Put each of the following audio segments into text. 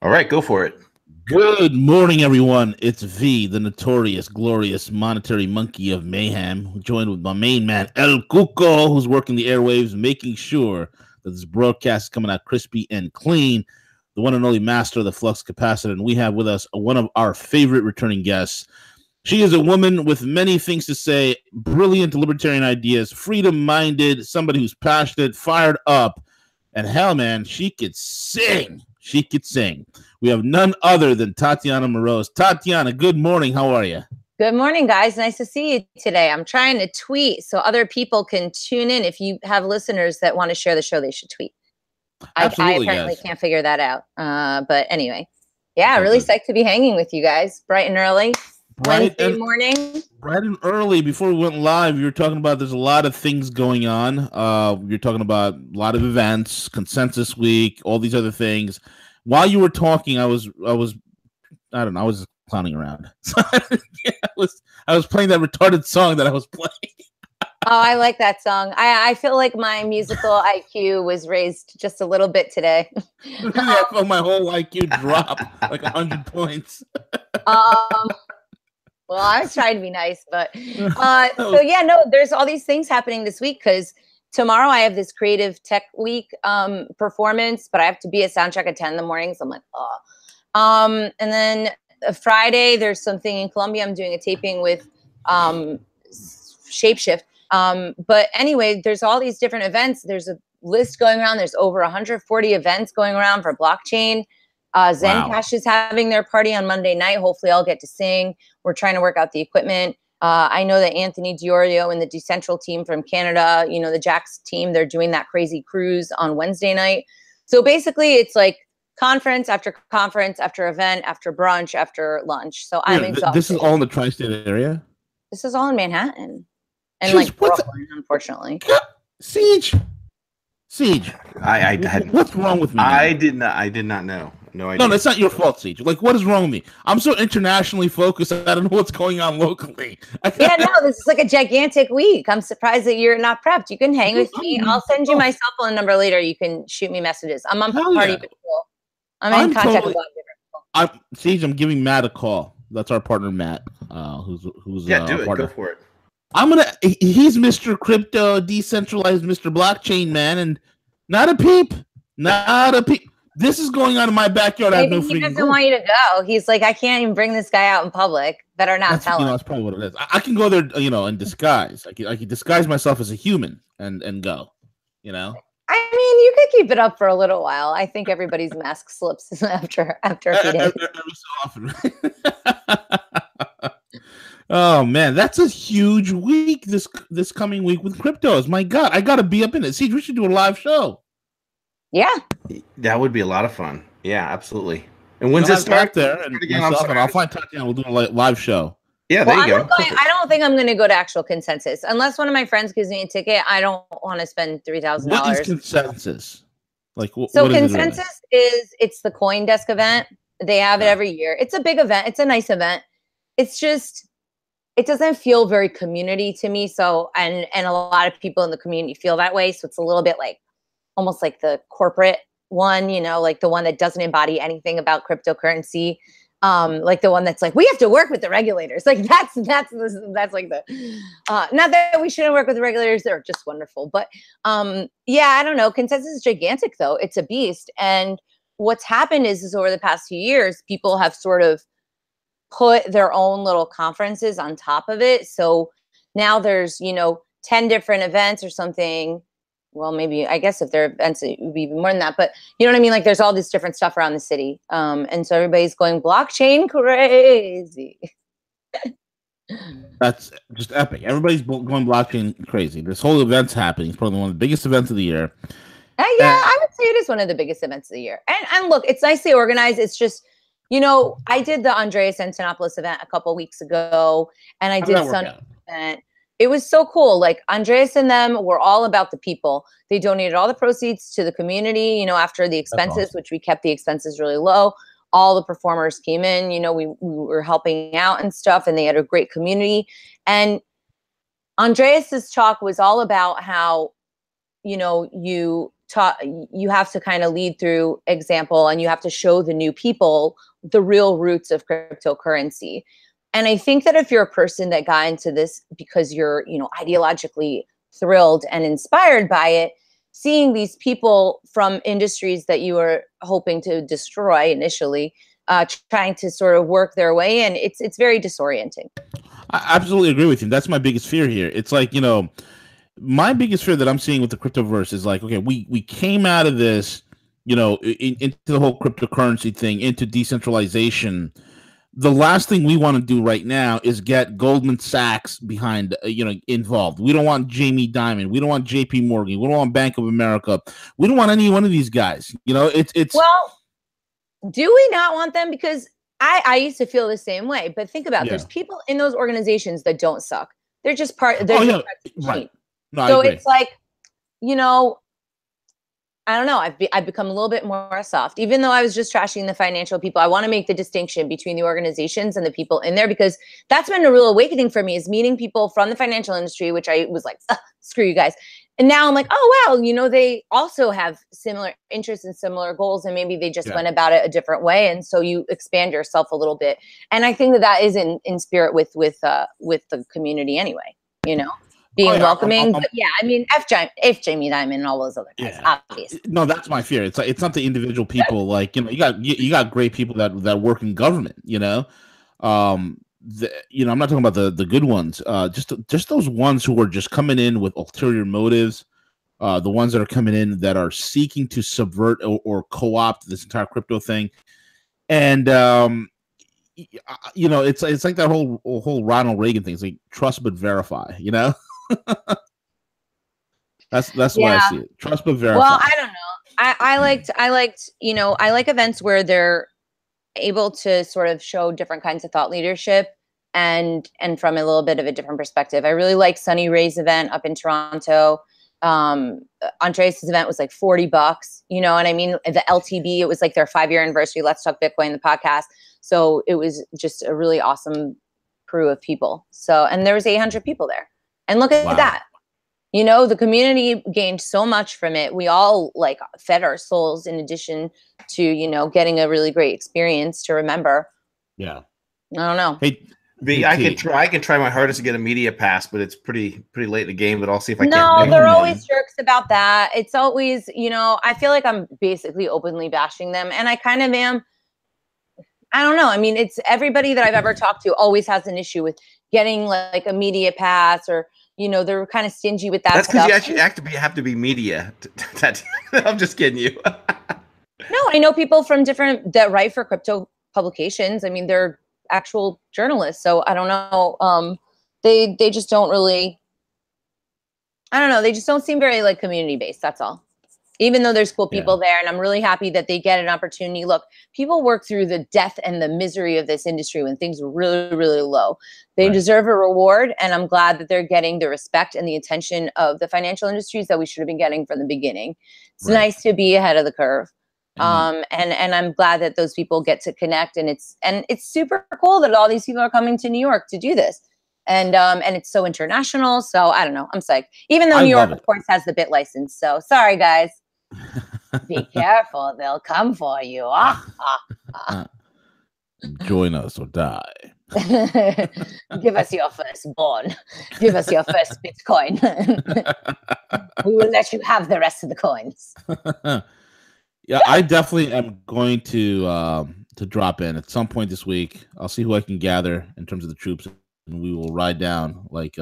All right, go for it. Good morning, everyone. It's V, the notorious, glorious, monetary monkey of mayhem, joined with my main man, El Cuco, who's working the airwaves, making sure that this broadcast is coming out crispy and clean. The one and only master of the flux capacitor. And we have with us one of our favorite returning guests. She is a woman with many things to say, brilliant libertarian ideas, freedom-minded, somebody who's passionate, fired up, and hell, man, she could sing. She could sing. We have none other than Tatiana Moroz. Tatiana, good morning. How are you? Good morning, guys. Nice to see you today. I'm trying to tweet so other people can tune in. If you have listeners that want to share the show, they should tweet. Absolutely, I apparently guys. can't figure that out. But anyway, yeah, really psyched to be hanging with you guys. Bright and early. Wednesday morning. Bright and early. Before we went live, you were talking about there's a lot of things going on. You're talking about a lot of events, Consensus Week, all these other things. While you were talking, I was clowning around. I was playing that retarded song that I was playing. Oh, I like that song. I feel like my musical IQ was raised just a little bit today. I felt my whole IQ drop like 100 points. Well, I was trying to be nice, but there's all these things happening this week because tomorrow I have this Creative Tech Week performance, but I have to be at Soundcheck at 10 in the morning, so I'm like, oh. And then Friday, there's something in Colombia. I'm doing a taping with Shapeshift. But anyway, there's all these different events. There's a list going around. There's over 140 events going around for blockchain. Zencash is having their party on Monday night. Hopefully I'll get to sing. We're trying to work out the equipment. I know that Anthony Diorio and the Decentral team from Canada, the Jax team, they're doing that crazy cruise on Wednesday night. So basically it's like conference after event, after brunch, after lunch. So I'm exhausted. This is all in the tri-state area? This is all in Manhattan. And Brooklyn, unfortunately. Siege. I had. What's wrong with me? I did not know. No idea. No, that's not your fault, Siege. Like, what is wrong with me? I'm so internationally focused. I don't know what's going on locally. This is like a gigantic week. I'm surprised that you're not prepped. You can hang with me. I'll send you my cell phone number later. You can shoot me messages. I'm on Party Patrol. I'm in contact with a lot of different people. Siege, I'm giving Matt a call. That's our partner, Matt. Who's do it. Partner. Go for it. He's Mr. Crypto, decentralized Mr. Blockchain man, and not a peep. This is going on in my backyard. Maybe he doesn't want you to go. He's like, I can't even bring this guy out in public. Better not tell him. That's probably what it is. I can go there, in disguise. I can disguise myself as a human and go. I mean, you could keep it up for a little while. I think everybody's mask slips after a few days. Every so often. Oh man, that's a huge week this coming week with cryptos. My God, I gotta be up in it. See, we should do a live show. Yeah, that would be a lot of fun. Yeah, absolutely. And when's it start? There and I'll find Tatiana. We'll do a live show. Yeah, there you go. I don't think I'm going to go to actual Consensus unless one of my friends gives me a ticket. I don't want to spend $3,000. What is Consensus? Consensus it's the CoinDesk event. They have it every year. It's a big event. It's a nice event. It's just it doesn't feel very community to me. So and a lot of people in the community feel that way. So it's a little bit like almost like the corporate one, like the one that doesn't embody anything about cryptocurrency. Like the one that's like, we have to work with the regulators. Like that's like the, not that we shouldn't work with the regulators. They're just wonderful. But I don't know. Consensus is gigantic though. It's a beast. And what's happened is over the past few years, people have sort of put their own little conferences on top of it. So now there's, 10 different events or something. Well, maybe, I guess if there are events, it would be even more than that. But you know what I mean? Like there's all this different stuff around the city. And so everybody's going blockchain crazy. That's just epic. Everybody's going blockchain crazy. This whole event's happening. It's probably one of the biggest events of the year. I would say it is one of the biggest events of the year. And look, it's nicely organized. It's just, I did the Andreas Antonopoulos event a couple weeks ago, and I did Sun event. It was so cool. Like Andreas and them were all about the people. They donated all the proceeds to the community, after the expenses, awesome. Which we kept the expenses really low. All the performers came in, we were helping out and stuff, and they had a great community. And Andreas's talk was all about how, you you have to kind of lead through example, and you have to show the new people the real roots of cryptocurrency. And I think that if you're a person that got into this because you're, ideologically thrilled and inspired by it, seeing these people from industries that you were hoping to destroy initially, trying to sort of work their way in, it's very disorienting. I absolutely agree with you. That's my biggest fear here. It's like, my biggest fear that I'm seeing with the cryptoverse is like, okay, we came out of this, into the whole cryptocurrency thing, into decentralization. The last thing we want to do right now is get Goldman Sachs behind, involved. We don't want Jamie Dimon. We don't want JP Morgan. We don't want Bank of America. We don't want any one of these guys. It's well, do we not want them? Because I used to feel the same way, but think about there's people in those organizations that don't suck. They're just part. They're just right. No, so it's like, I don't know. I've become a little bit more soft, even though I was just trashing the financial people. I want to make the distinction between the organizations and the people in there, because that's been a real awakening for me, is meeting people from the financial industry, which I was like, screw you guys. And now I'm like, oh, wow, they also have similar interests and similar goals, and maybe they just went about it a different way. And so you expand yourself a little bit. And I think that is in spirit with the community anyway, being welcoming. But yeah, I mean, if Jamie Dimon and all those other guys, obviously. No, that's my fear. It's like, it's not the individual people. Like, you got great people that work in government, I'm not talking about the good ones. Just those ones who are just coming in with ulterior motives. The ones that are coming in that are seeking to subvert or co-opt this entire crypto thing. And it's like that whole Ronald Reagan thing. It's like trust but verify. That's the way I see it. Trust but verify. Well, I don't know. I like events where they're able to sort of show different kinds of thought leadership and from a little bit of a different perspective. I really like Sunny Ray's event up in Toronto. Andreas' event was like $40. You know what I mean? The LTB, it was like their 5-year anniversary. Let's Talk Bitcoin, the podcast. So it was just a really awesome crew of people. So, and there was 800 people there. And look at that. The community gained so much from it. We all like fed our souls in addition to, getting a really great experience to remember. Yeah. I don't know. Hey, B, I can try my hardest to get a media pass, but it's pretty late in the game, but I'll see if I can. No, they're always jerks about that. It's always, I feel like I'm basically openly bashing them, and I kind of am. I don't know. I mean, it's everybody that I've ever talked to always has an issue with getting like a media pass, or they're kind of stingy with that. That's because you actually have to be media. I'm just kidding you. No, I know people from that write for crypto publications. I mean, they're actual journalists, so I don't know. They just don't really. I don't know. They just don't seem very like community based. That's all. Even though there's cool people there, and I'm really happy that they get an opportunity. Look, people work through the death and the misery of this industry when things were really, really low. They deserve a reward, and I'm glad that they're getting the respect and the attention of the financial industries that we should have been getting from the beginning. It's nice to be ahead of the curve. And I'm glad that those people get to connect, and it's super cool that all these people are coming to New York to do this. And it's so international. So I don't know. I'm psyched. Even though New York, of course, has the bit license. So sorry, guys. Be careful. They'll come for you. Join us or die. Give us your firstborn. Give us your first Bitcoin. We will let you have the rest of the coins. Yeah, I definitely am going to drop in at some point this week. I'll see who I can gather in terms of the troops, and we will ride down like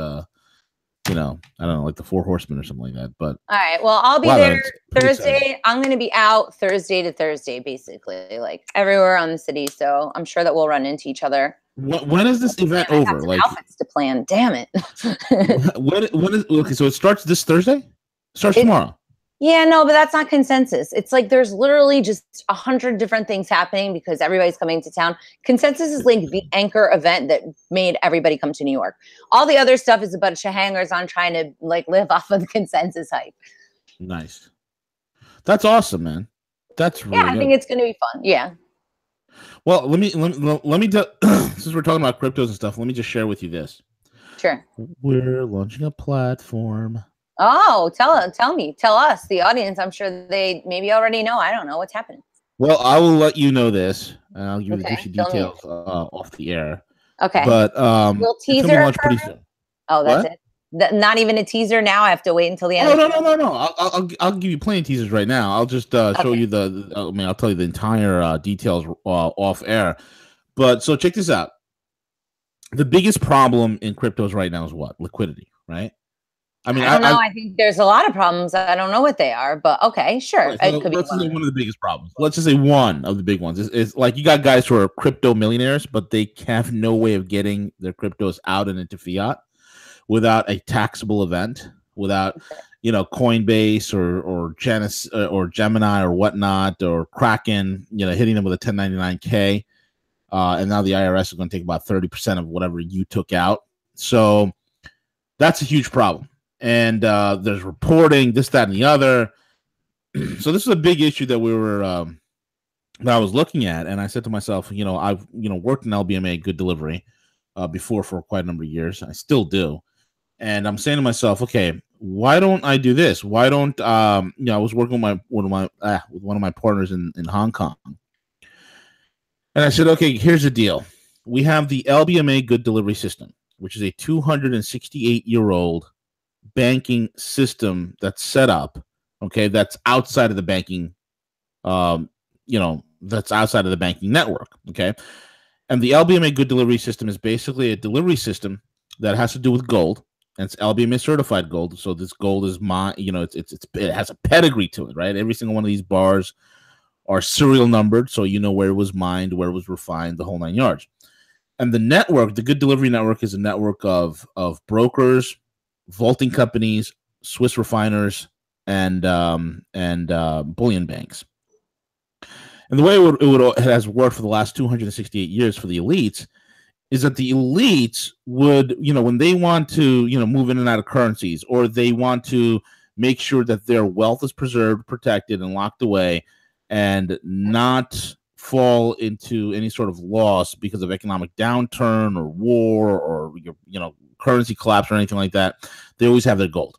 I don't know, like the 4 Horsemen or something like that. But all right, well, I'll be there Thursday. Exciting. I'm going to be out Thursday to Thursday, basically, like everywhere on the city. So I'm sure that we'll run into each other. When is this event over? Like outfits to plan. Damn it. when is okay? So it starts this Thursday. Starts tomorrow. Yeah, no, but that's not consensus. It's like there's literally just 100 different things happening because everybody's coming to town. Consensus is like the anchor event that made everybody come to New York. All the other stuff is a bunch of hangers on trying to like live off of the consensus hype. Nice. That's awesome, man. That's really I think it's going to be fun. Yeah. Well, let me since we're talking about cryptos and stuff, let me just share with you this. Sure. We're launching a platform. Oh, tell us, the audience. I'm sure they maybe already know. I don't know what's happening. Well, I will let you know this, and I'll give you the juicy details off the air. Okay. But little teaser. It's gonna be launched pretty soon. Oh, that's it. Not even a teaser now. I have to wait until the end. No. I'll give you plenty of teasers right now. I'll just show you I'll tell you the entire details off air. But so check this out. The biggest problem in cryptos right now is what? Liquidity, right? I mean, I don't know. I think there's a lot of problems. I don't know what they are, but okay, sure. Right, so it could be one of the biggest problems. Let's just say one of the big ones is like you got guys who are crypto millionaires, but they have no way of getting their cryptos out and into fiat without a taxable event, without Coinbase or Genesis or Gemini or whatnot or Kraken, hitting them with a 1099-K, and now the IRS is going to take about 30% of whatever you took out. So that's a huge problem. And there's reporting, this, that, and the other. So this is a big issue that that I was looking at, and I said to myself, I've worked in LBMA good delivery before for quite a number of years. I still do, and I'm saying to myself, okay, why don't I do this? Why don't I was working with one of my partners in Hong Kong, and I said, okay, here's the deal: we have the LBMA good delivery system, which is a 268-year-old banking system that's set up, okay, that's outside of the banking, that's outside of the banking network, okay. And the LBMA good delivery system is basically a delivery system that has to do with gold, and it's LBMA certified gold. So this gold is it has a pedigree to it, right? Every single one of these bars are serial numbered, so you know where it was mined, where it was refined, the whole 9 yards. And the network, the good delivery network, is a network of brokers, vaulting companies, Swiss refiners, and bullion banks. And the way it has worked for the last 268 years for the elites is that the elites would, when they want to, move in and out of currencies, or they want to make sure that their wealth is preserved, protected, and locked away, and not fall into any sort of loss because of economic downturn or war or currency collapse or anything like that, they always have their gold.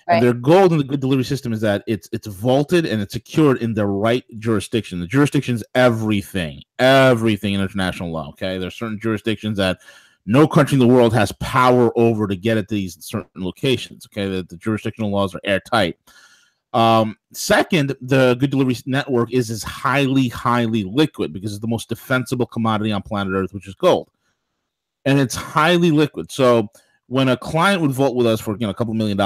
Right. And their gold in the good delivery system is that it's vaulted and it's secured in the right jurisdiction. The jurisdiction is everything in international law. Okay, there's certain jurisdictions that no country in the world has power over to get at these certain locations. Okay, the jurisdictional laws are airtight. Second, the good delivery network is highly liquid because it's the most defensible commodity on planet Earth, which is gold. And it's highly liquid. So when a client would vault with us for a couple $1 million,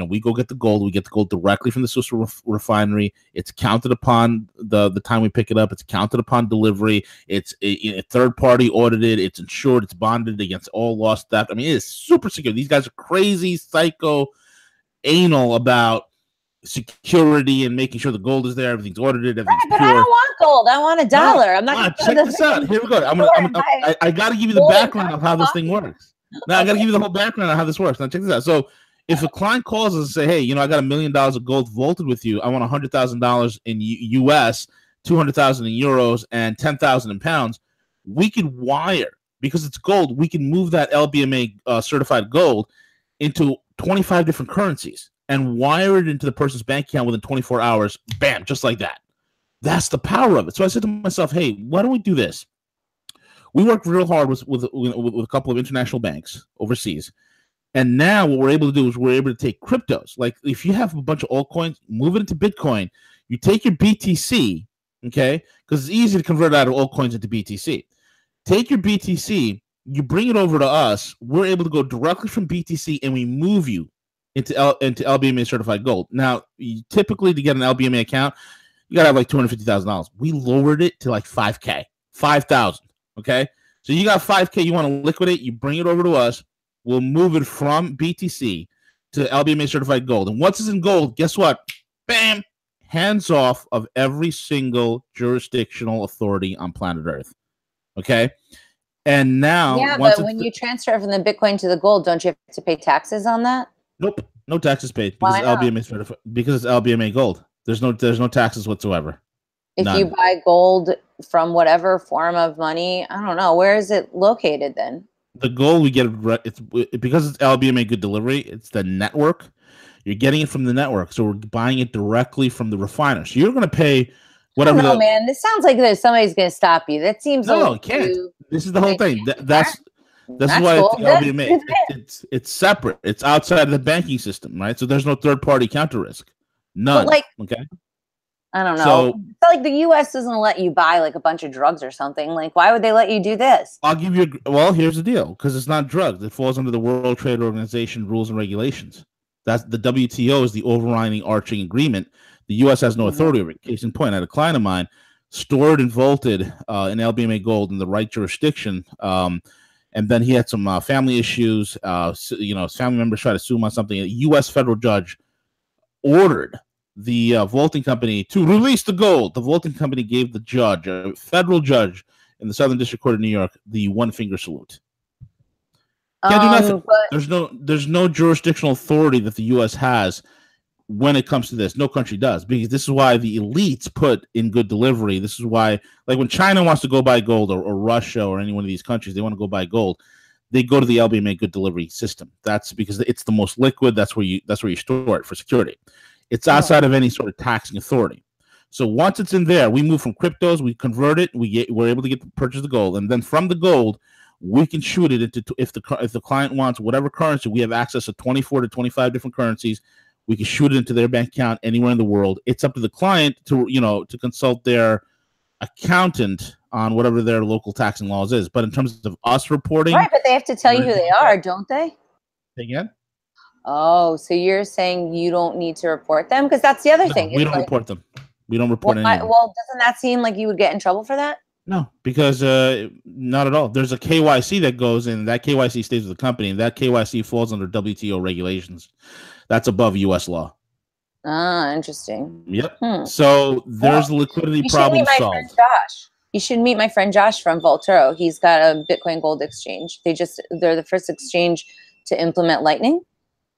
we go get the gold. We get the gold directly from the Swiss refinery. It's counted upon the time we pick it up. It's counted upon delivery. It's a third party audited. It's insured. It's bonded against all loss, theft. I mean, it is super secure. These guys are crazy, psycho, anal about security and making sure the gold is there, everything's audited, everything's but pure. I don't want gold. I want $1. I'm not. Check this out. Here we go. I got to give you the background of how this thing works. Now I got to give you the whole background of how this works. Now check this out. So if a client calls us and say, "Hey, I got $1 million of gold vaulted with you. I want $100,000 in US, 200,000 in euros, and 10,000 in pounds," we could wire, because it's gold. We can move that LBMA certified gold into 25 different currencies and wire it into the person's bank account within 24 hours. Bam, just like that. That's the power of it. So I said to myself, hey, why don't we do this? We worked real hard with a couple of international banks overseas. And now what we're able to do is we're able to take cryptos. Like if you have a bunch of altcoins, move it into Bitcoin. You take your BTC, okay, because it's easy to convert out of altcoins into BTC. Take your BTC, you bring it over to us. We're able to go directly from BTC and we move you into LBMA certified gold. Now, typically to get an LBMA account, you got to have like $250,000. We lowered it to like $5,000, $5,000. Okay. So you got $5,000 you want to liquidate, you bring it over to us. We'll move it from BTC to LBMA certified gold. And once it's in gold, guess what? Bam, hands off of every single jurisdictional authority on planet Earth. Okay. And now, yeah, but when you transfer from the Bitcoin to the gold, don't you have to pay taxes on that? Nope, no taxes paid because it's LBMA certified, because it's LBMA gold. There's no taxes whatsoever. If you buy gold from whatever form of money, I don't know, where is it located then? The gold we get it's because it's LBMA good delivery. It's the network. You're getting it from the network, so we're buying it directly from the refiner. So you're going to pay whatever. No, man, this sounds like somebody's going to stop you. That seems no, it can't. This is the whole thing. That's why cool. it's LBMA. It's separate. It's outside of the banking system, right? So there's no third party counter risk. None. But okay. I don't know. So, it's like the U.S. doesn't let you buy like a bunch of drugs or something. Like, why would they let you do this? I'll give you. Well, here's the deal. Because it's not drugs. It falls under the World Trade Organization rules and regulations. That's the WTO is the overriding arching agreement. The U.S. has no authority over it. Case in point, I had a client of mine stored and vaulted in LBMA gold in the right jurisdiction, and then he had some family issues. His family members tried to sue him on something. A U.S. federal judge ordered the vaulting company to release the gold. The vaulting company gave the judge, a federal judge in the Southern District Court of New York, the one finger salute. Can't do nothing. There's no jurisdictional authority that the U.S. has when it comes to this. No country does, because this is why the elites put in good delivery. This is why, like when China wants to go buy gold, or Russia, or any one of these countries, they want to go buy gold, they go to the LBMA good delivery system. That's because it's the most liquid. That's where you store it for security. It's outside of any sort of taxing authority. So once it's in there, we move from cryptos, we convert it, we're able to purchase the gold, and then from the gold, we can shoot it into, if the client wants whatever currency, we have access to 24 to 25 different currencies. We can shoot it into their bank account anywhere in the world. It's up to the client to consult their accountant on whatever their local taxing laws is. But in terms of us reporting, right? But they have to tell you who they are, don't they? Again? Oh, so you're saying you don't need to report them? Because that's the other thing. We don't report them. We don't report anything. Well, doesn't that seem like you would get in trouble for that? No, because not at all. There's a KYC that goes in. That KYC stays with the company, and that KYC falls under WTO regulations. That's above U.S. law. Ah, interesting. Yep. So there's the liquidity problem solved. You should meet my friend Josh from Volturo. He's got a Bitcoin gold exchange. They're the first exchange to implement Lightning.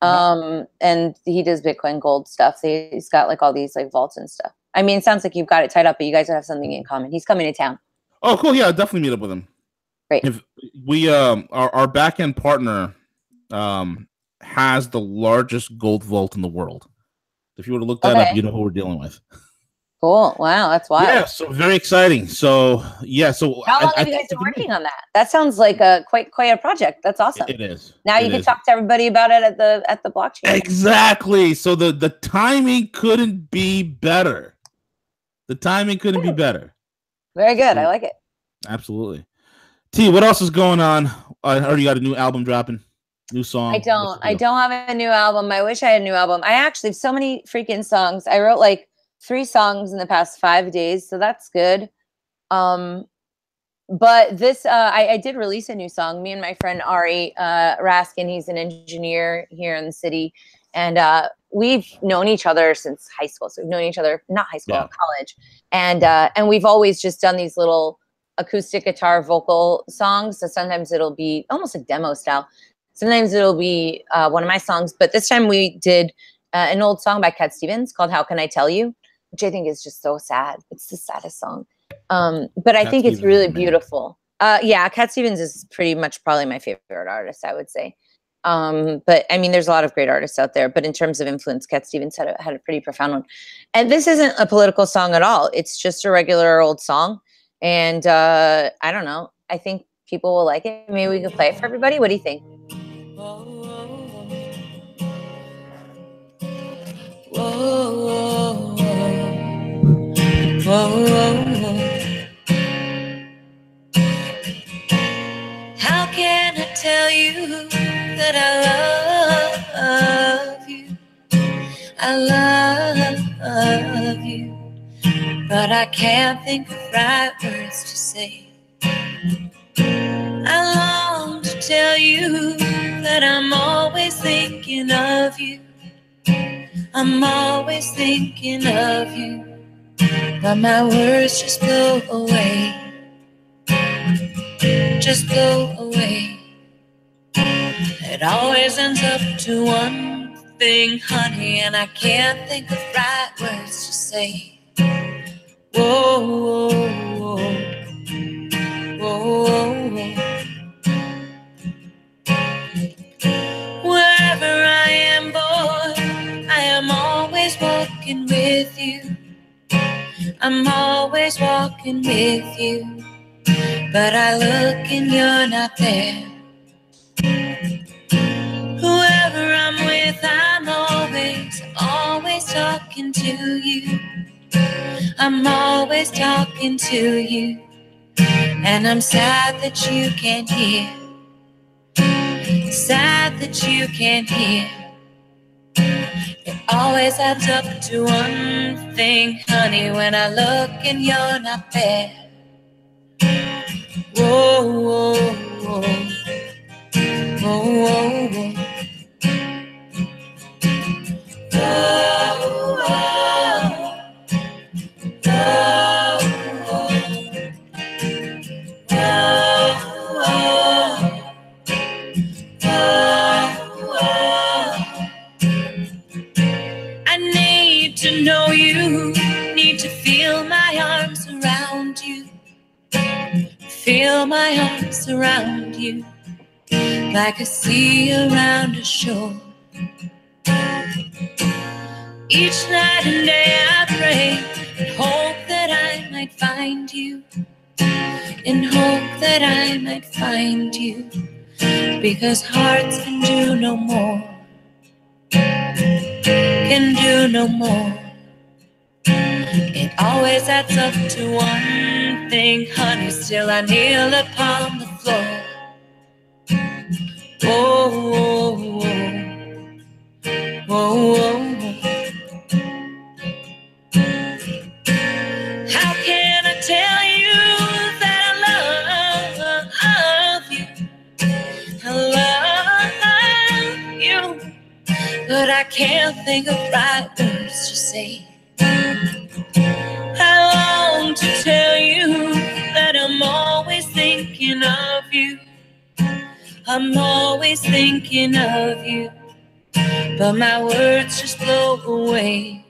And he does Bitcoin gold stuff. He's got like all these like vaults and stuff. I mean, it sounds like you've got it tied up, but you guys have something in common. He's coming to town. Oh, cool. Yeah, I'll definitely meet up with him. Great. If we our back end partner has the largest gold vault in the world. If you were to look that up, you know who we're dealing with. Cool. Wow, that's wild. Yeah, so very exciting. So yeah, so how long have you guys been working on that? That sounds like quite a project. That's awesome. It is. Now you can talk to everybody about it at the blockchain. Exactly. So the timing couldn't be better. The timing couldn't be better. Very good. I like it. Absolutely. T, what else is going on? I heard you got a new album dropping. New song. I don't have a new album. I wish I had a new album. I actually have so many freaking songs. I wrote like 3 songs in the past 5 days, so that's good. But this, I did release a new song. Me and my friend Ari Raskin, he's an engineer here in the city, and we've known each other since high school. So we've known each other, not high school, college, and we've always just done these little acoustic guitar vocal songs. So sometimes it'll be almost like demo style. Sometimes it'll be one of my songs, but this time we did an old song by Cat Stevens called "How Can I Tell You," which I think is just so sad. It's the saddest song. But I think it's really beautiful. Yeah, Cat Stevens is pretty much probably my favorite artist, I would say. But I mean, there's a lot of great artists out there, but in terms of influence, Cat Stevens had a pretty profound one. And this isn't a political song at all. It's just a regular old song. And I don't know. I think people will like it. Maybe we can play it for everybody. What do you think? How can I tell you that I love you? I love you, but I can't think of right words to say. I long to tell you that I'm always thinking of you. I'm always thinking of you, but my words just blow away. Just blow away. It always ends up to one thing, honey, and I can't think of right words to say. Whoa, whoa, whoa, whoa, whoa. walking with you. I'm always walking with you. But I look and you're not there. Whoever I'm with, I'm always talking to you. I'm always talking to you. And I'm sad that you can't hear. Sad that you can't hear. It always adds up to one thing, honey, when I look and you're not there. Whoa, whoa, whoa. Whoa, whoa, whoa. Whoa, I need to know you, need to feel my arms around you. Feel my arms around you, like a sea around a shore. Each night and day I pray and hope that I might find you, and hope that I might find you, because hearts can do no more, can do no more. It always adds up to one thing, honey, still I kneel upon the floor. Whoa, whoa, whoa, whoa, whoa. How can I tell you that I love you? I love you, but I can't think of right words to say. I long to tell you that I'm always thinking of you. I'm always thinking of you, but my words just blow away,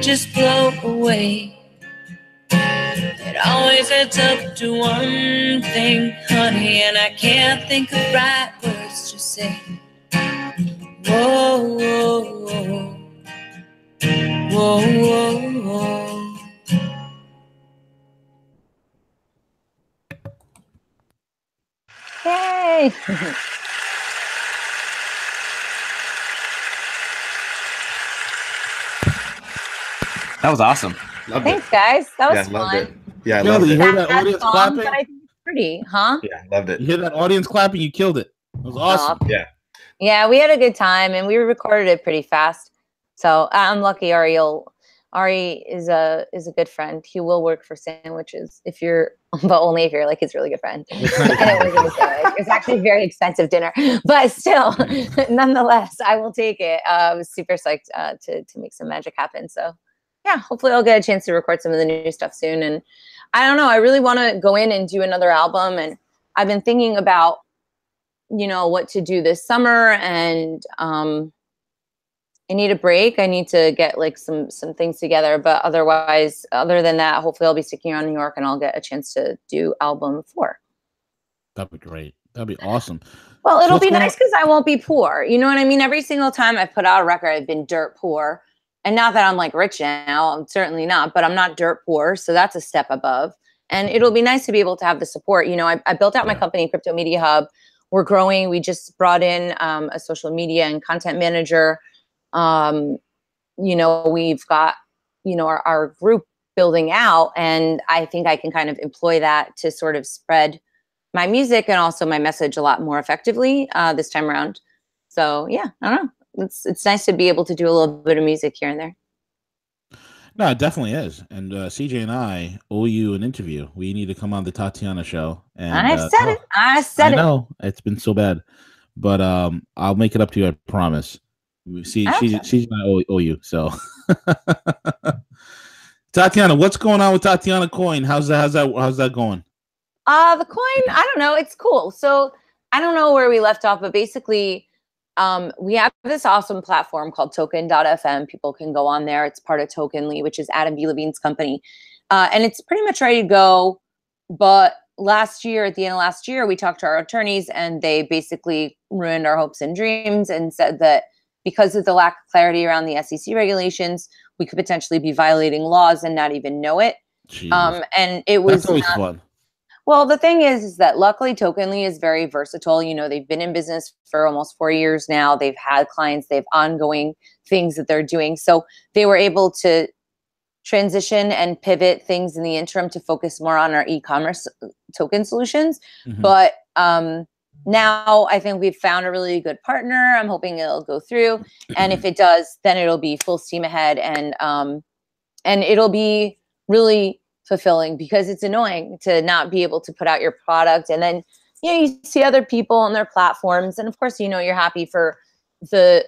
just blow away. It always adds up to one thing, honey, and I can't think of right words to say. Whoa, whoa, whoa. Whoa, whoa, whoa. Yay! That was awesome. Loved Thanks, it. guys. That was Loved it. fun. Yeah, I Kelly, loved you it. heard that audience Song, clapping? but I think it's pretty, huh? Yeah, loved it. You hear that audience clapping? You killed it. It was awesome. Yeah. Yeah, we had a good time, and we recorded it pretty fast. So I'm lucky. Ari is a good friend. He will work for sandwiches if you're, but only if you're like his really good friend. And it was actually a very expensive dinner, but still, nonetheless, I will take it. I was super psyched to make some magic happen. So yeah, hopefully I'll get a chance to record some of the new stuff soon. And I don't know, I really want to go in and do another album, and I've been thinking about, you know, what to do this summer, and I need a break. I need to get like some things together, but otherwise, other than that, hopefully I'll be sticking around New York and I'll get a chance to do album 4. That'd be great. That'd be awesome. Well, it'll be nice because I won't be poor. You know what I mean? Every single time I've put out a record, I've been dirt poor. And not that I'm like rich now, I'm certainly not, but I'm not dirt poor. So that's a step above. And it'll be nice to be able to have the support. You know, I built out my company, Crypto Media Hub. We're growing. We just brought in a social media and content manager. You know, we've got, you know, our group building out, and I think I can kind of employ that to sort of spread my music and also my message a lot more effectively this time around. So yeah, I don't know. It's nice to be able to do a little bit of music here and there. No, it definitely is. And CJ and I owe you an interview. We need to come on the Tatiana show. And I said it. I said it. I know it's been so bad, but I'll make it up to you. I promise. She's and I owe you. So Tatiana, what's going on with Tatiana Coin? How's that going? The coin, I don't know. It's cool. So I don't know where we left off, but basically, we have this awesome platform called token.fm. People can go on there. It's part of Tokenly, which is Adam B. Levine's company. And it's pretty much ready to go. But at the end of last year, we talked to our attorneys, and they basically ruined our hopes and dreams and said that because of the lack of clarity around the SEC regulations, we could potentially be violating laws and not even know it. And it was that's always fun. Well, the thing is that luckily Tokenly is very versatile. You know, they've been in business for almost 4 years now. They've had clients, they have ongoing things that they're doing. So they were able to transition and pivot things in the interim to focus more on our e-commerce token solutions. But now I think we've found a really good partner. I'm hoping it'll go through. And if it does, then it'll be full steam ahead. And it'll be really fulfilling, because it's annoying to not be able to put out your product. And then, you know, you see other people on their platforms. And of course, you know, you're happy for the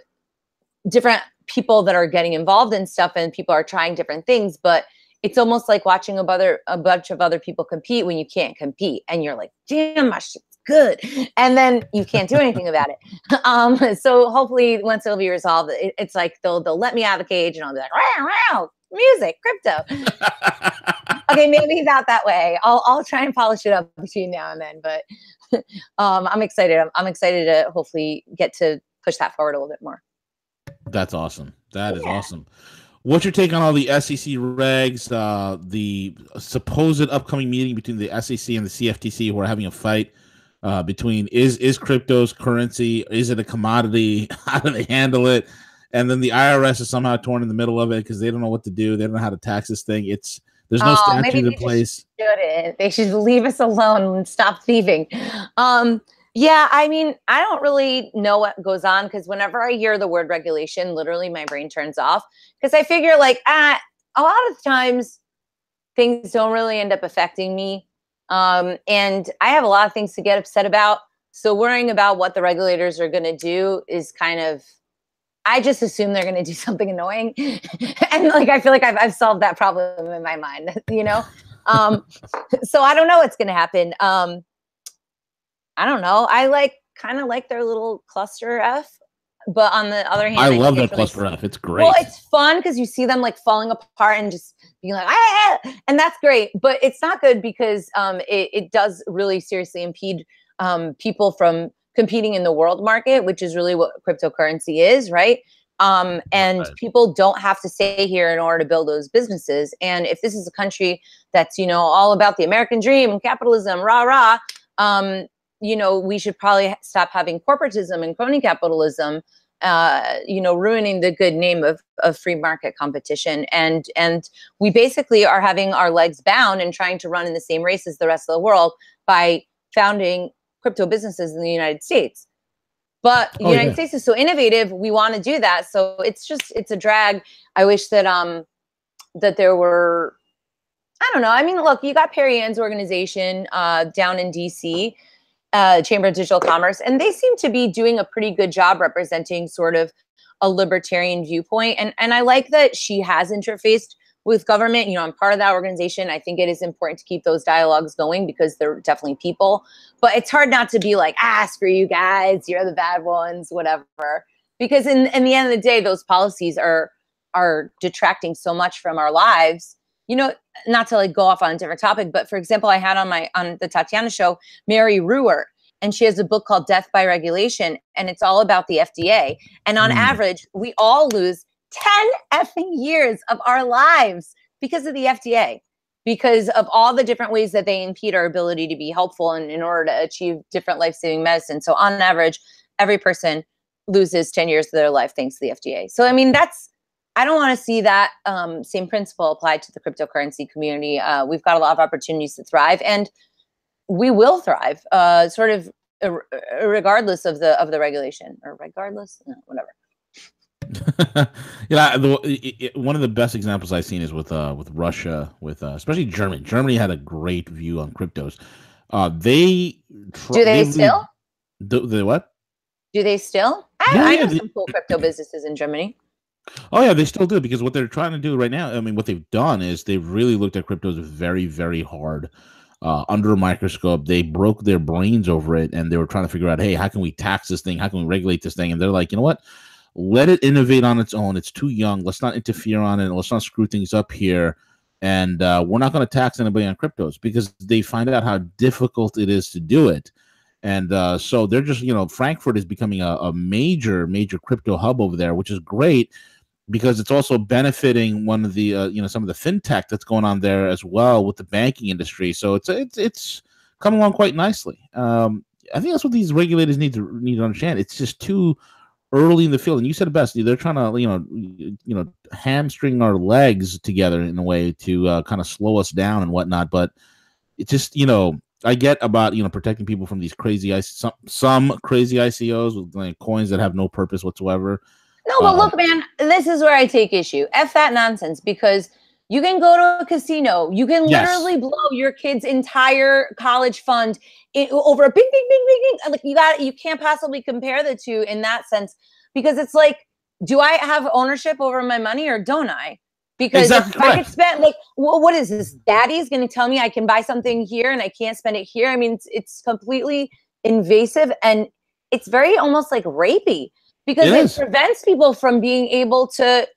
different people that are getting involved in stuff, and people are trying different things. But it's almost like watching a bunch of other people compete when you can't compete. And you're like, damn, my shit's good. And then you can't do anything about it. So hopefully once it'll be resolved, it's like they'll let me out of the cage, and I'll be like, wow, wow, music, crypto. Okay, maybe not that way. I'll try and polish it up between now and then. But I'm excited. I'm excited to hopefully get to push that forward a little bit more. That's awesome. That is awesome. What's your take on all the SEC regs, the supposed upcoming meeting between the SEC and the CFTC, who are having a fight between is crypto's currency, is it a commodity, how do they handle it? And then the IRS is somehow torn in the middle of it because they don't know what to do. They don't know how to tax this thing. There's no statute in place. They should leave us alone and stop thieving. Yeah, I mean, I don't really know what goes on, because whenever I hear the word regulation, literally my brain turns off, because I figure like, a lot of times things don't really end up affecting me. And I have a lot of things to get upset about. So worrying about what the regulators are going to do is kind of, I just assume they're going to do something annoying. And like, I feel like I've solved that problem in my mind, you know? So I don't know what's going to happen. I don't know. I kind of like their little cluster F, but on the other hand, I love that cluster F. It's great. Well, it's fun because you see them like falling apart and just being like, ah! And that's great. But it's not good because it does really seriously impede people from competing in the world market, which is really what cryptocurrency is, right? And people don't have to stay here in order to build those businesses. And if this is a country that's, you know, all about the American dream and capitalism, rah, rah, you know, we should probably stop having corporatism and crony capitalism, you know, ruining the good name of free market competition. And we basically are having our legs bound and trying to run in the same race as the rest of the world by founding crypto businesses in the United States. But the United States is so innovative, we want to do that. So it's a drag. I wish that that there were, I don't know. I mean, look, you got Perry Ann's organization down in DC, Chamber of Digital Commerce, and they seem to be doing a pretty good job representing sort of a libertarian viewpoint. And I like that she has interfaced with government. You know, I'm part of that organization. I think it is important to keep those dialogues going because they're definitely people. But it's hard not to be like, screw you guys, you're the bad ones, whatever. Because in the end of the day, those policies are detracting so much from our lives. You know, not to like go off on a different topic, but for example, I had on the Tatiana show, Mary Ruwart, and she has a book called Death by Regulation, and it's all about the FDA. And on average, we all lose 10 effing years of our lives because of the FDA, because of all the different ways that they impede our ability to be helpful and in order to achieve different life-saving medicine. So on average, every person loses 10 years of their life thanks to the FDA. So, I mean, I don't want to see that same principle applied to the cryptocurrency community. We've got a lot of opportunities to thrive, and we will thrive, sort of regardless of the regulation, or regardless, no, whatever. One of the best examples I've seen is with Russia, with especially Germany. Germany had a great view on cryptos. Do they still? What? Do they still? I know some cool crypto businesses in Germany. Oh yeah, they still do, because what they're trying to do right now, I mean, what they've done is they've really looked at cryptos very, very hard under a microscope. They broke their brains over it, and they were trying to figure out, hey, how can we tax this thing? How can we regulate this thing? And they're like, you know what? Let it innovate on its own. It's too young. Let's not interfere on it. Let's not screw things up here. And we're not going to tax anybody on cryptos, because they find out how difficult it is to do it. And so they're just, Frankfurt is becoming a major crypto hub over there, which is great because it's also benefiting one of the some of the fintech that's going on there as well with the banking industry. So it's coming along quite nicely. I think that's what these regulators need to understand. It's just too early in the field, and you said it best. They're trying to hamstring our legs together in a way to kind of slow us down and whatnot. But it just I get about protecting people from these crazy some crazy ICOs with like coins that have no purpose whatsoever. No, but look, man, this is where I take issue. F that nonsense, because you can go to a casino, you can literally blow your kid's entire college fund over a big. Like you can't possibly compare the two in that sense, because it's like, do I have ownership over my money or don't I? Because if I could spend, like, what is this? Daddy's going to tell me I can buy something here and I can't spend it here. I mean, it's completely invasive, and it's very almost like rapey, because it prevents people from being able to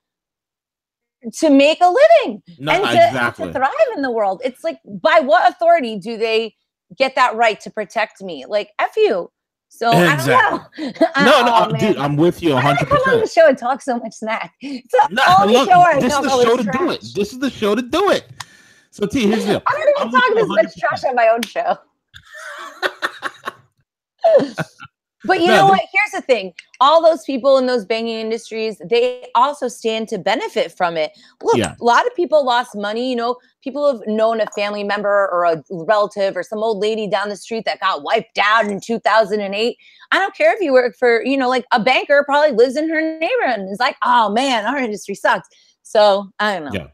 make a living and to thrive in the world. It's like, by what authority do they get that right to protect me? Like, F you. So I don't know. Dude, I'm with you 100%. I come on the show and talk so much smack. It's the only show where this is the show to do it. This is the show to do it. So T, here's the deal. I don't even talk this much trash on my own show. But you know what? Here's the thing. All those people in those banking industries, they also stand to benefit from it. Look, a lot of people lost money. People have known a family member or a relative or some old lady down the street that got wiped out in 2008. I don't care if you work for, like a banker probably lives in her neighborhood and is like, oh man, our industry sucks. So I don't know. Yeah.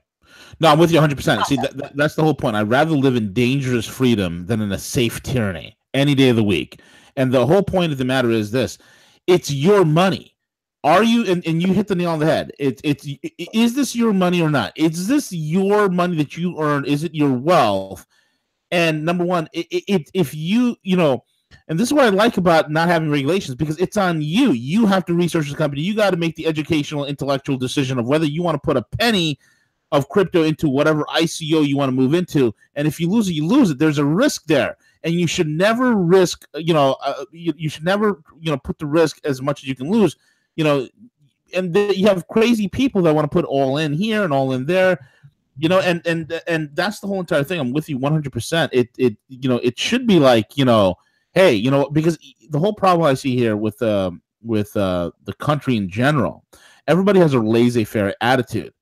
No, I'm with you 100%. See, that's the whole point. I'd rather live in dangerous freedom than in a safe tyranny any day of the week. And the whole point of the matter is this: it's your money. Are you? And you hit the nail on the head. Is this your money or not? Is this your money that you earn? Is it your wealth? And number one, if you and this is what I like about not having regulations, because it's on you. You have to research the company. You got to make the educational, intellectual decision of whether you want to put a penny of crypto into whatever ICO you want to move into. And if you lose it, you lose it. There's a risk there. And you should never risk, you should never, put the risk as much as you can lose, and you have crazy people that want to put all in here and all in there, and that's the whole entire thing. I'm with you 100%. It should be like, hey, because the whole problem I see here with the country in general, everybody has a laissez-faire attitude.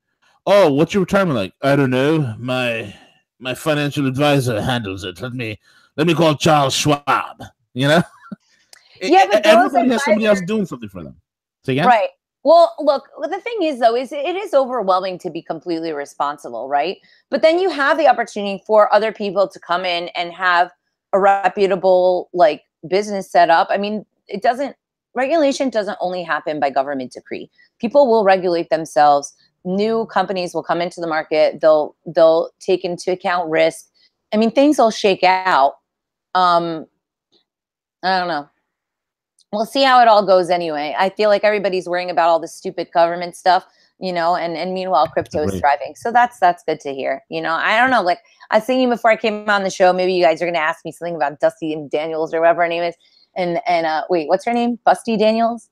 Oh, what's your retirement like? I don't know. My financial advisor handles it. Let me call Charles Schwab. Yeah, but everybody has somebody else doing something for them. Say again? Right. Well, look, the thing is, though, is it is overwhelming to be completely responsible, right? But then you have the opportunity for other people to come in and have a reputable, like, business set up. I mean, regulation doesn't only happen by government decree. People will regulate themselves. New companies will come into the market. They'll take into account risk. I mean, things will shake out. I don't know. We'll see how it all goes anyway. I feel like everybody's worrying about all this stupid government stuff, and meanwhile, crypto is thriving. So that's good to hear. I don't know. Like I was thinking before I came on the show, maybe you guys are going to ask me something about Dusty and Daniels or whatever her name is. And wait, what's her name? Busty Daniels?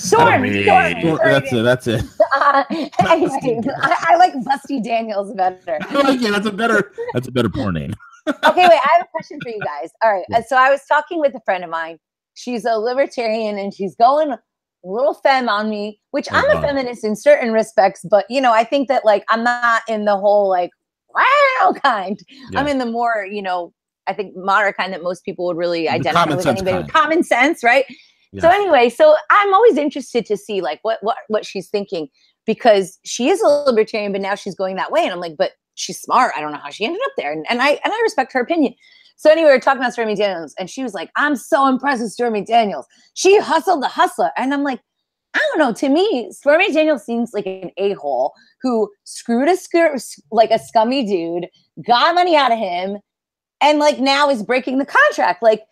Sure. That's it. Anyway, I like Busty Daniels better. Yeah, that's a better porn name. Okay, wait, I have a question for you guys. All right. So I was talking with a friend of mine. She's a libertarian and she's going a little femme on me, which I'm a feminist in certain respects, but I think that like I'm not in the whole like wow kind. Yeah. I'm in the more, I think moderate kind that most people would really identify with anybody with common sense, right? Yeah. So anyway, so I'm always interested to see like what she's thinking, because she is a libertarian, but now she's going that way. And I'm like, but she's smart. I don't know how she ended up there. And I respect her opinion. So anyway, we were talking about Stormy Daniels, and she was like, I'm so impressed with Stormy Daniels. She hustled the hustler. And I'm like, I don't know. To me, Stormy Daniels seems like an a-hole who screwed like a scummy dude, got money out of him, and like now is breaking the contract. Like,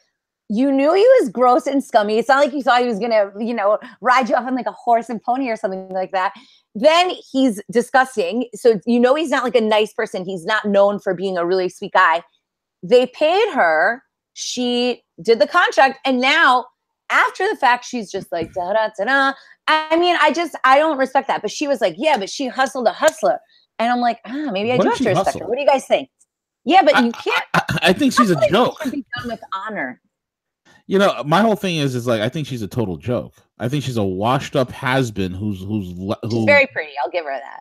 you knew he was gross and scummy. It's not like you thought he was going to, ride you off on like a horse and pony or something like that. Then he's disgusting. So, he's not like a nice person. He's not known for being a really sweet guy. They paid her she did the contract, and now after the fact, she's just like da da da da. I mean, I don't respect that. But she was like, yeah, but she hustled a hustler, and I'm like, maybe I do have to respect her. What do you guys think? Yeah, but you can't. I think she's a joke. Should be done with honor. You know, my whole thing is like I think she's a total joke. I think she's a washed-up has-been who's She's very pretty. I'll give her that.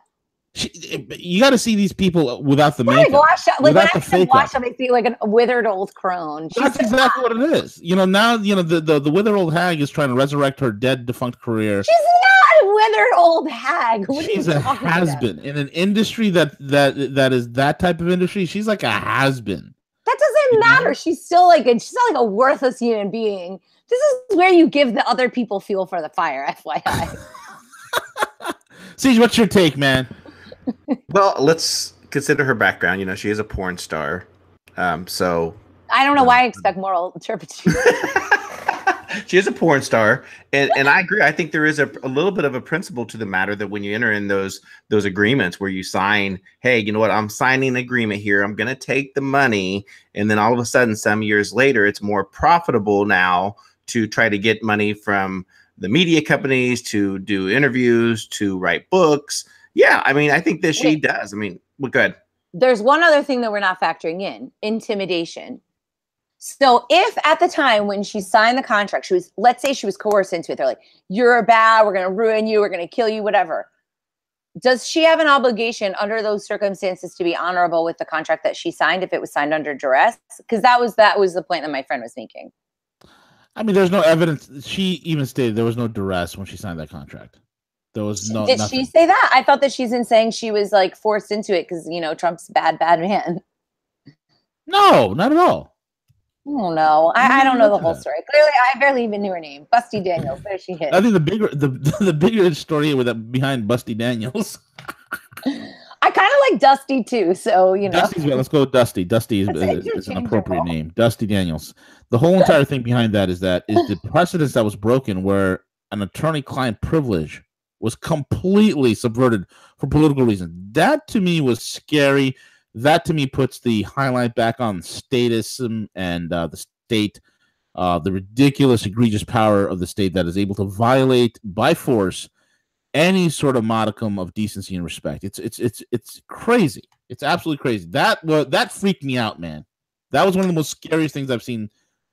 You got to see these people without the makeup. Like when I say washed up, I feel like a withered old crone. That's exactly what it is. You know, now the withered old hag is trying to resurrect her dead, defunct career. She's not a withered old hag. She's a has-been in an industry that is that type of industry. She's like a has-been. That doesn't matter. She's still like a worthless human being. This is where you give the other people fuel for the fire, FYI. Siege, what's your take, man? Well, let's consider her background. You know, she is a porn star. So I don't know why I expect moral turpitude. She is a porn star, and I agree. I think there is a little bit of a principle to the matter that when you enter in those agreements where you sign, hey, you know what, I'm signing an agreement here. I'm going to take the money, and then all of a sudden, some years later, it's more profitable now to try to get money from the media companies to do interviews, to write books. Yeah, I mean, I think that she does. I mean, well, good. There's one other thing that we're not factoring in: intimidation. So if at the time when she signed the contract, let's say she was coerced into it. They're like, you're bad, we're going to ruin you, we're going to kill you, whatever. Does she have an obligation under those circumstances to be honorable with the contract that she signed if it was signed under duress? Because that was the point that my friend was making. I mean, there's no evidence. She even stated there was no duress when she signed that contract. There was no. Did she say that? I thought that she's in saying she was like forced into it because, you know, Trump's bad man. No, not at all. Oh no, I don't know the whole story. Clearly, I barely even knew her name. Busty Daniels. There she is. I think the bigger story with behind Busty Daniels. I kind of like Dusty too, so you know. Let's go with Dusty. Dusty is an appropriate name. Dusty Daniels. The whole entire thing behind that is the precedence that was broken, where an attorney-client privilege was completely subverted for political reasons. That to me was scary. That to me puts the highlight back on statism and the state, the ridiculous, egregious power of the state that is able to violate by force any sort of modicum of decency and respect. It's crazy. It's absolutely crazy. That freaked me out, man. That was one of the most scariest things I've seen.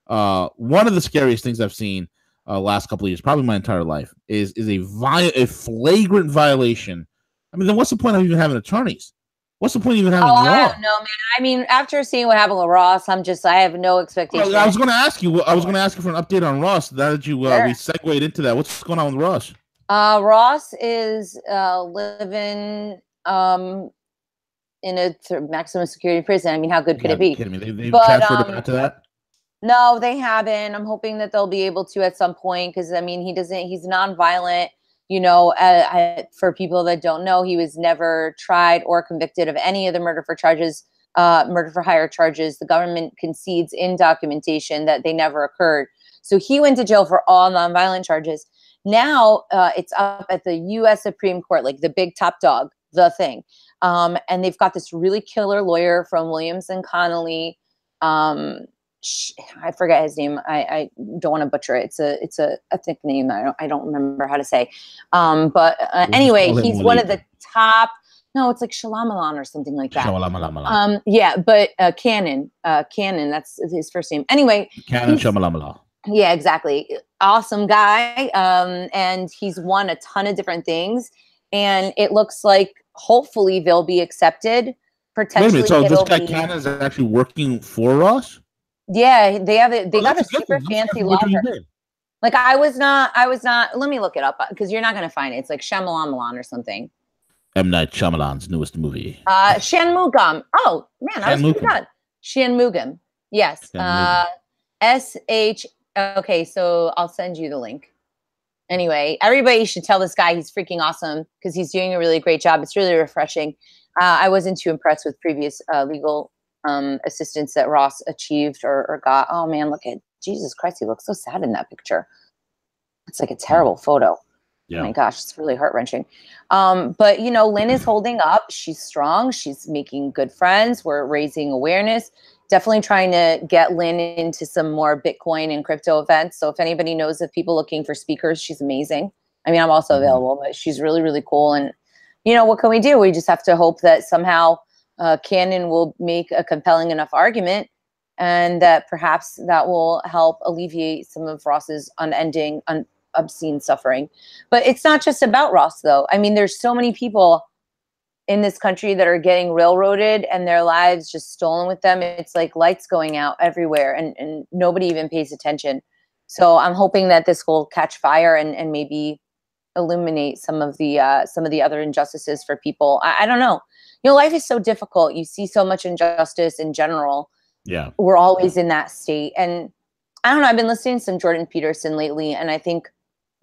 One of the scariest things I've seen last couple of years, probably my entire life, is a flagrant violation. I mean, then what's the point of even having attorneys? What's the point of even having law? I don't know, man. I mean, after seeing what happened with Ross, I have no expectation. I was going to ask you. I was going to ask you for an update on Ross. Now that you we segued into that, what's going on with Ross? Ross is living in a maximum security prison. I mean, how good could it be? Kidding me. They've transferred him out to that? No, they haven't. I'm hoping that they'll be able to at some point because, I mean, he's nonviolent. You know, for people that don't know, he was never tried or convicted of any of the murder for hire charges. The government concedes in documentation that they never occurred. So he went to jail for all nonviolent charges. Now it's up at the U.S. Supreme Court, like the big top dog, the thing. And they've got this really killer lawyer from Williams and Connolly. I forget his name. I don't want to butcher it. It's a ethnic name. I don't remember how to say. But anyway, he's one of the top. No, it's like Shalamalan or something like that. Yeah, but Cannon. That's his first name. Anyway, Cannon Shamalamalan. Yeah, exactly. Awesome guy. And he's won a ton of different things. And it looks like hopefully they'll be accepted. Potentially, wait a minute, so this guy Cannon is actually working for us? Yeah, they have it. They got a super fancy law firm. Like I was not. Let me look it up because you're not going to find it. It's like Shyamalan or something. M. Night Shyamalan's newest movie. Shanmugam. Oh man, I was forgot. Shanmugam. Yes. SH. Okay, so I'll send you the link. Anyway, everybody should tell this guy he's freaking awesome because he's doing a really great job. It's really refreshing. I wasn't too impressed with previous legal assistance that Ross achieved or got. Oh man, look at Jesus Christ. He looks so sad in that picture. It's like a terrible photo. Yeah. Oh my gosh, it's really heart-wrenching. But you know, Lynn is holding up. She's strong. She's making good friends. We're raising awareness. definitely trying to get Lynn into some more Bitcoin and crypto events. So if anybody knows of people looking for speakers, she's amazing. I mean, I'm also available, but she's really, really cool. And, you know, what can we do? We just have to hope that somehow Cannon will make a compelling enough argument, and that perhaps that will help alleviate some of Ross's unending, obscene suffering. But it's not just about Ross, though. I mean, there's so many people in this country that are getting railroaded and their lives just stolen with them. It's like lights going out everywhere, and nobody even pays attention. So I'm hoping that this will catch fire and maybe illuminate some of the other injustices for people. I don't know. You know, life is so difficult. You see so much injustice in general. Yeah. We're always in that state. And I don't know, I've been listening to some Jordan Peterson lately, and I think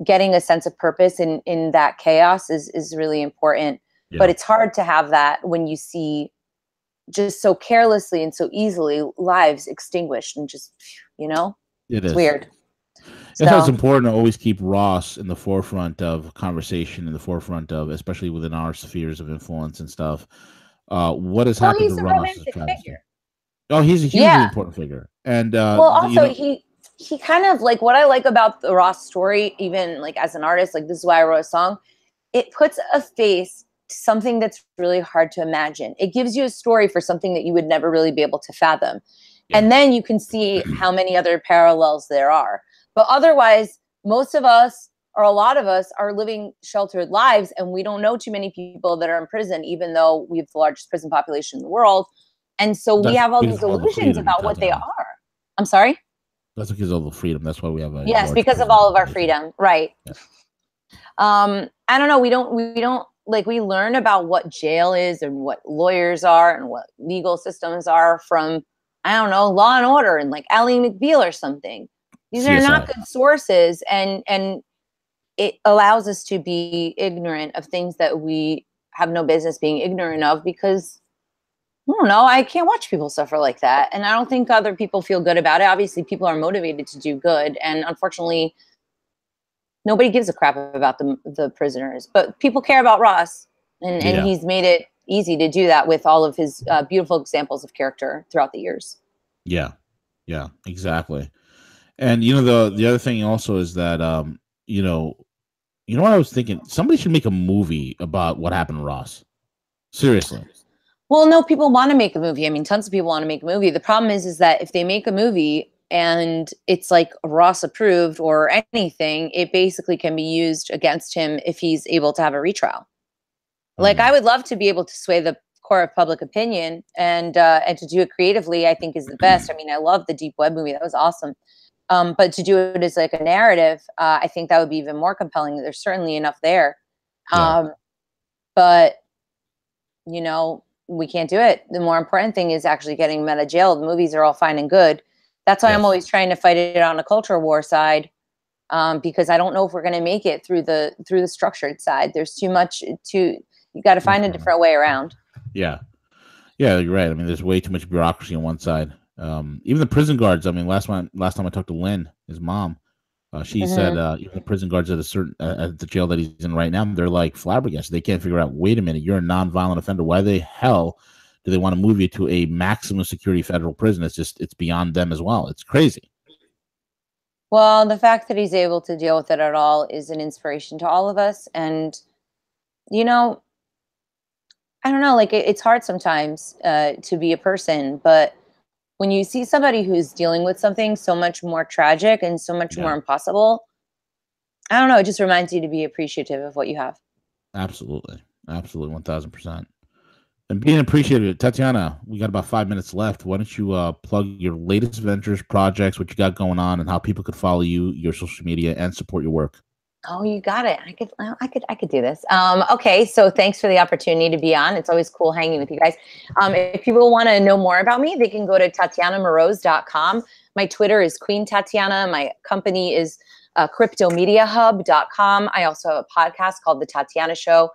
getting a sense of purpose in that chaos is really important. Yeah. But it's hard to have that when you see just so carelessly and so easily lives extinguished and just, you know, it's weird. That's why it's important to always keep Ross in the forefront of conversation, in the forefront of, especially within our spheres of influence and stuff. What has happened to Ross? Oh, he's a hugely important figure. And also, you know, he kind of, like, what I like about the Ross story, even like as an artist, like this is why I wrote a song, it puts a face to something that's really hard to imagine. It gives you a story for something that you would never really be able to fathom. Yeah. And then you can see how many other parallels there are. But otherwise, most of us, or a lot of us, are living sheltered lives, and we don't know too many people that are in prison, even though we have the largest prison population in the world. And so we have all these illusions about what they are. I'm sorry? That's because of all the freedom. That's why we have a yes, because of all of our freedom. Right. Yeah. I don't know. We don't like, we learn about what jail is and what lawyers are and what legal systems are from, I don't know, Law and Order and like Ally McBeal or something. These are not good sources, and it allows us to be ignorant of things that we have no business being ignorant of, because I don't know, I can't watch people suffer like that. And I don't think other people feel good about it. Obviously, people are motivated to do good. And unfortunately, nobody gives a crap about the prisoners. But people care about Ross. And he's made it easy to do that with all of his beautiful examples of character throughout the years. Yeah. Yeah, exactly. And, you know, the other thing also is that, you know what I was thinking? Somebody should make a movie about what happened to Ross. Seriously. Well, no, people want to make a movie. I mean, tons of people want to make a movie. The problem is that if they make a movie and it's like Ross approved or anything, it basically can be used against him if he's able to have a retrial. Like, I would love to be able to sway the court of public opinion, and to do it creatively, I think is the best. I mean, I love the Deep Web movie. That was awesome. But to do it as like a narrative, I think that would be even more compelling. There's certainly enough there. But, you know, we can't do it. The more important thing is actually getting him out of jail. The movies are all fine and good. That's why I'm always trying to fight it on a culture war side, because I don't know if we're going to make it through the structured side. There's too much you got to find a different way around. Yeah. Yeah, you're right. I mean, there's way too much bureaucracy on one side. Even the prison guards. I mean, last time I talked to Lynn, his mom, she said even the prison guards at the jail that he's in right now, they're like flabbergasted. They can't figure out, wait a minute, you're a nonviolent offender. Why the hell do they want to move you to a maximum security federal prison? It's beyond them as well. It's crazy. Well, the fact that he's able to deal with it at all is an inspiration to all of us. And, you know, I don't know, like it's hard sometimes to be a person, but when you see somebody who's dealing with something so much more tragic and so much more impossible, I don't know, it just reminds you to be appreciative of what you have. Absolutely. Absolutely. 1000%. And being appreciative, Tatiana, we got about 5 minutes left. Why don't you plug your latest ventures, projects, what you got going on, and how people could follow you, your social media, and support your work? Oh, you got it. I could do this. Okay. So thanks for the opportunity to be on. It's always cool hanging with you guys. If people want to know more about me, they can go to TatianaMoroz.com. My Twitter is Queen Tatiana. My company is CryptoMediaHub.com. I also have a podcast called The Tatiana Show.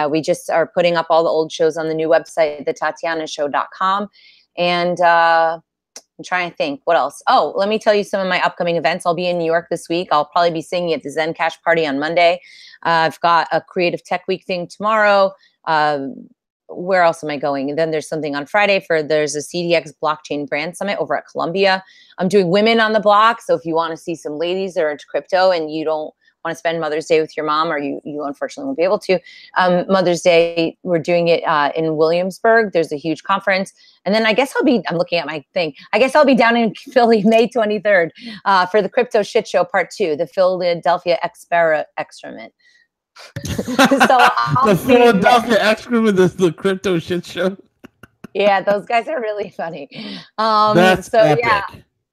We just are putting up all the old shows on the new website, thetatianashow.com. And I'm trying to think what else. Oh, let me tell you some of my upcoming events. I'll be in New York this week. I'll probably be singing at the Zen Cash Party on Monday. I've got a Creative Tech Week thing tomorrow. where else am I going? And then there's something on Friday there's a CDX blockchain brand summit over at Columbia. I'm doing women on the block. So if you want to see some ladies that are into crypto and you don't want to spend Mother's Day with your mom, or you unfortunately won't be able to, Mother's Day, we're doing it in Williamsburg. There's a huge conference. And then I guess I'm looking at my thing. I guess I'll be down in Philly, May 23rd for the Crypto Shit Show Part 2, the Philadelphia Excrement. The Philadelphia Excrement is the Crypto Shit Show. Yeah, those guys are really funny. That's epic.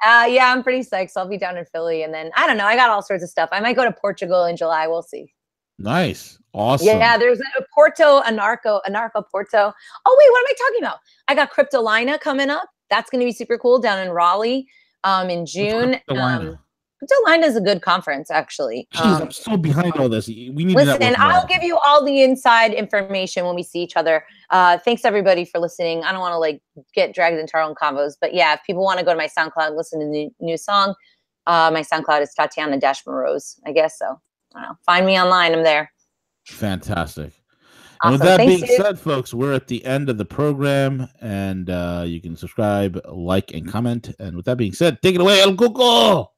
Yeah, I'm pretty psyched. So I'll be down in Philly, and then I don't know. I got all sorts of stuff. I might go to Portugal in July. We'll see. Nice, awesome. Yeah, there's a Anarco Porto. Oh wait, what am I talking about? I got Cryptolina coming up. That's going to be super cool down in Raleigh in June. Cryptolina is a good conference, actually. Jeez, I'm so behind all this. We need to listen. I'll give you all the inside information when we see each other. Thanks everybody for listening. I don't want to get dragged into our own convos, but yeah, if people want to go to my SoundCloud, listen to the new song. My SoundCloud is Tatiana Moroz. I guess so. I don't know. Find me online. I'm there. Fantastic. Awesome. And with that being said, folks, we're at the end of the program, and you can subscribe, like, and comment. And with that being said, take it away, El Cuco.